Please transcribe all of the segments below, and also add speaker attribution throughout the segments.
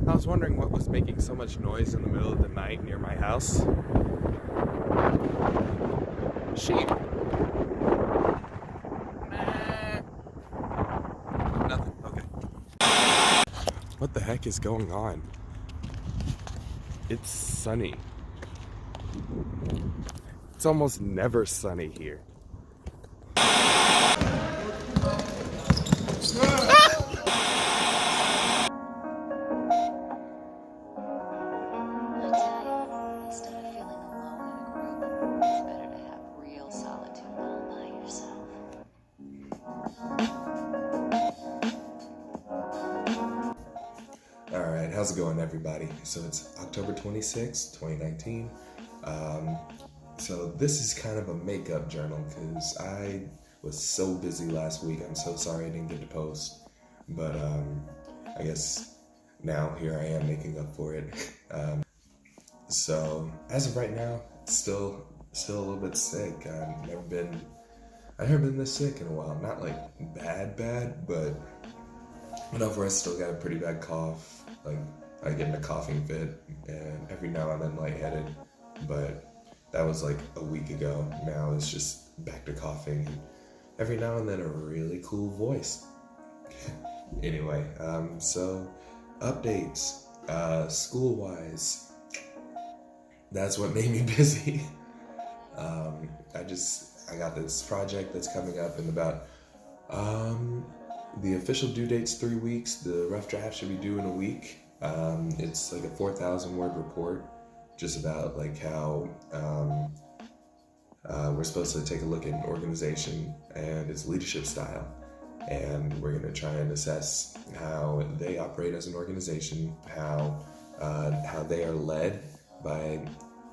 Speaker 1: I was wondering what was making so much noise in the middle of the night near my house. Sheep. Nothing. Okay. What the heck is going on? It's sunny. It's almost never sunny here. Alright, how's it going, everybody? So it's October 26th, 2019. So this is kind of a makeup journal because I was so busy last week. I'm so sorry I didn't get to post. But I guess now here I am making up for it. So as of right now, still a little bit sick. I've never been this sick in a while. Not like bad, but enough where I still got a pretty bad cough. Like I get in a coughing fit, and every now and then lightheaded. But that was like a week ago. Now it's just back to coughing, and every now and then a really cool voice. Anyway, so updates, school-wise, that's what made me busy. I got this project that's coming up in about, the official due date's 3 weeks. The rough draft should be due in a week. It's like a 4,000 word report, just about like how we're supposed to take a look at an organization and its leadership style. And we're going to try and assess how they operate as an organization, how they are led by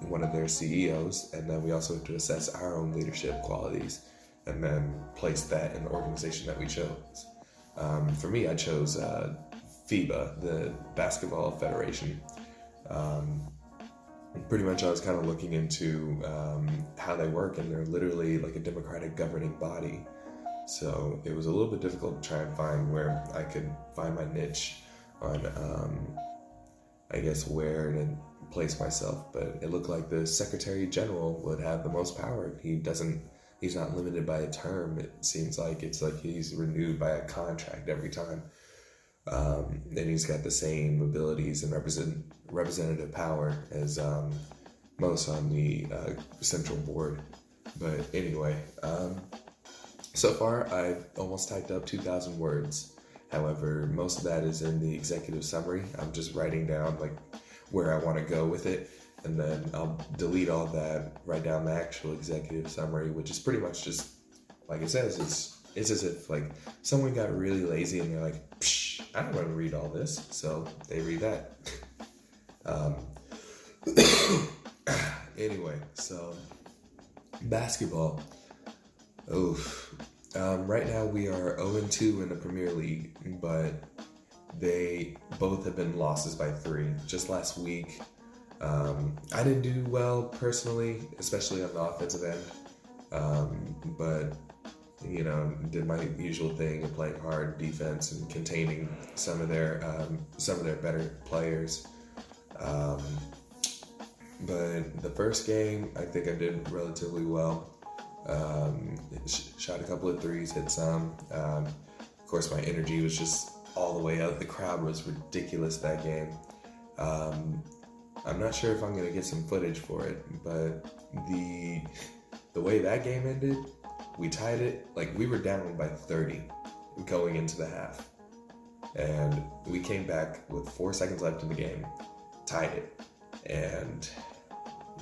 Speaker 1: one of their CEOs, and then we also have to assess our own leadership qualities and then place that in the organization that we chose. For me, I chose FIBA, the Basketball Federation. Pretty much I was kind of looking into how they work, and they're literally like a democratic governing body. So it was a little bit difficult to try and find where I could find my niche on, I guess, where to place myself. But it looked like the Secretary General would have the most power. He's not limited by a term. It seems like it's like he's renewed by a contract every time. And he's got the same abilities and representative power as most on the central board. But anyway, so far I've almost typed up 2,000 words. However, most of that is in the executive summary. I'm just writing down like where I want to go with it, and then I'll delete all that, write down the actual executive summary, which is pretty much just like it says. It's as if like someone got really lazy and they're like, psh, I don't want to read all this, so they read that. Anyway, so basketball. Oof. Right now we are 0-2 in the Premier League, but they both have been losses by 3. Just last week, I didn't do well personally, especially on the offensive end, but did my usual thing of playing hard defense and containing some of their better players. But the first game, I think I did relatively well. Shot a couple of threes, hit some. Of course, my energy was just all the way up. The crowd was ridiculous that game. I'm not sure if I'm going to get some footage for it, but the way that game ended, we tied it. Like, we were down by 30 going into the half. And we came back with 4 seconds left in the game, tied it. And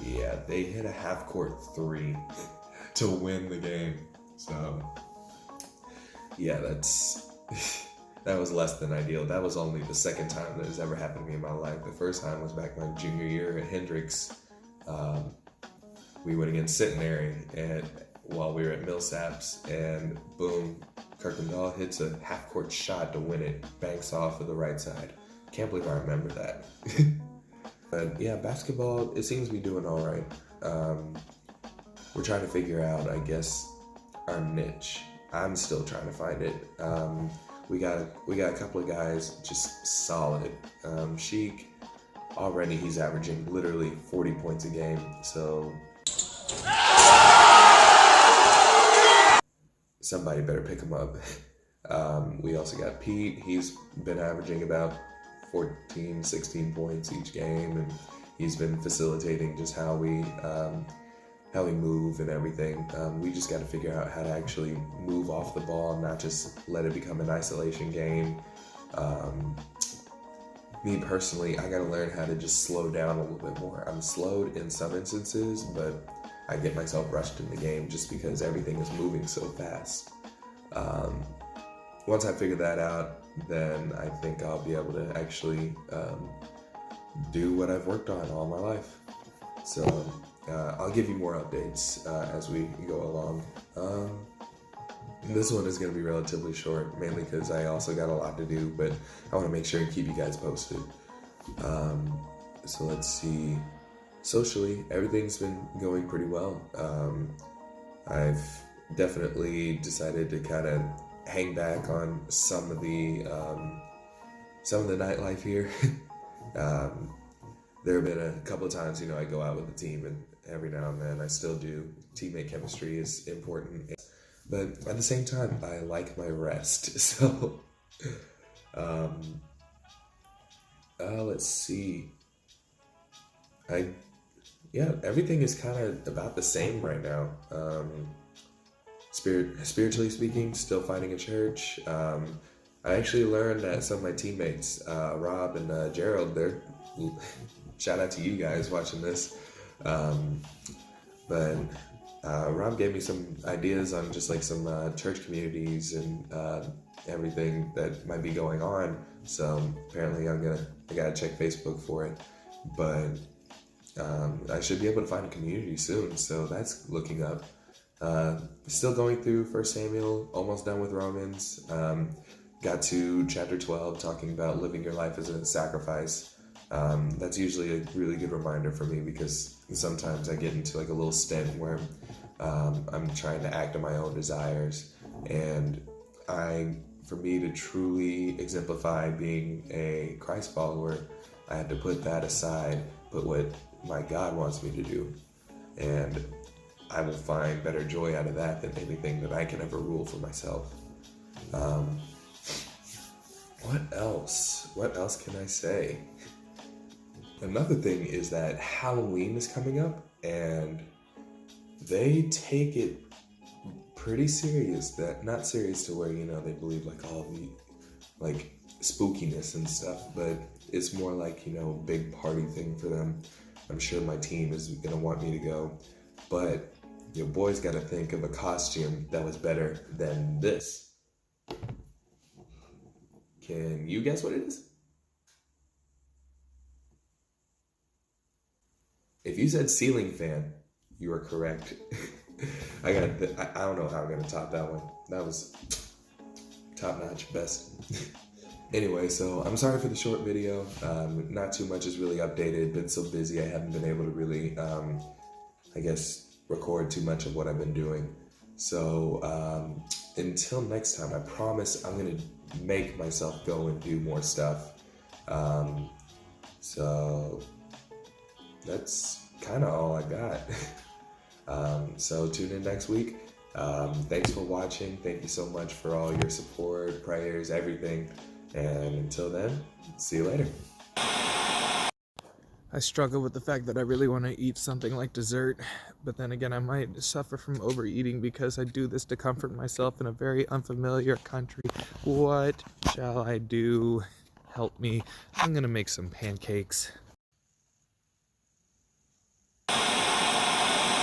Speaker 1: yeah, they hit a half-court 3 to win the game. So yeah, that was less than ideal. That was only the second time that has ever happened to me in my life. The first time was back my junior year at Hendrix. We went against Centenary and while we were at Millsaps, and boom, Kirkendall hits a half-court shot to win it, banks off of the right side. Can't believe I remember that. But yeah, basketball, it seems to be doing all right. We're trying to figure out, I guess, our niche. I'm still trying to find it. we got a couple of guys just solid. Sheik, already he's averaging literally 40 points a game, so somebody better pick him up. We also got Pete. He's been averaging about 14, 16 points each game, and he's been facilitating just how we move and everything. We just got to figure out how to actually move off the ball, not just let it become an isolation game. Me personally, I got to learn how to just slow down a little bit more. I'm slowed in some instances, but I get myself rushed in the game just because everything is moving so fast. Once I figure that out, then I think I'll be able to actually do what I've worked on all my life. So I'll give you more updates as we go along. This one is going to be relatively short, mainly because I also got a lot to do, but I want to make sure and keep you guys posted. So let's see. Socially, everything's been going pretty well. I've definitely decided to kind of hang back on some of the nightlife here. There have been a couple of times, I go out with the team, and every now and then I still do. Teammate chemistry is important, but at the same time, I like my rest. So, let's see. Everything is kind of about the same right now. Spiritually speaking, still finding a church. I actually learned that some of my teammates, Rob and Gerald, shout out to you guys watching this. But Rob gave me some ideas on just like some church communities and everything that might be going on. So apparently I gotta check Facebook for it. But I should be able to find a community soon, so that's looking up. Still going through 1 Samuel, almost done with Romans. Got to chapter 12, talking about living your life as a sacrifice. That's usually a really good reminder for me, because sometimes I get into like a little stint where I'm trying to act on my own desires, and for me to truly exemplify being a Christ follower, I had to put that aside, put what my God wants me to do, and I will find better joy out of that than anything that I can ever rule for myself. What else? What else can I say? Another thing is that Halloween is coming up, and they take it pretty serious. Not serious to where, they believe like all the like spookiness and stuff, but it's more like, big party thing for them. I'm sure my team is gonna want me to go, but your boy's gotta think of a costume that was better than this. Can you guess what it is? If you said ceiling fan, you are correct. I don't know how I'm gonna top that one. That was top notch, best. Anyway, so I'm sorry for the short video. Not too much is really updated. Been so busy, I haven't been able to really, record too much of what I've been doing. So until next time, I promise I'm gonna make myself go and do more stuff. So that's kind of all I got. So tune in next week. Thanks for watching. Thank you so much for all your support, prayers, everything. And until then, see you later.
Speaker 2: I struggle with the fact that I really want to eat something like dessert, but then again, I might suffer from overeating because I do this to comfort myself in a very unfamiliar country. What shall I do? Help me. I'm gonna make some pancakes.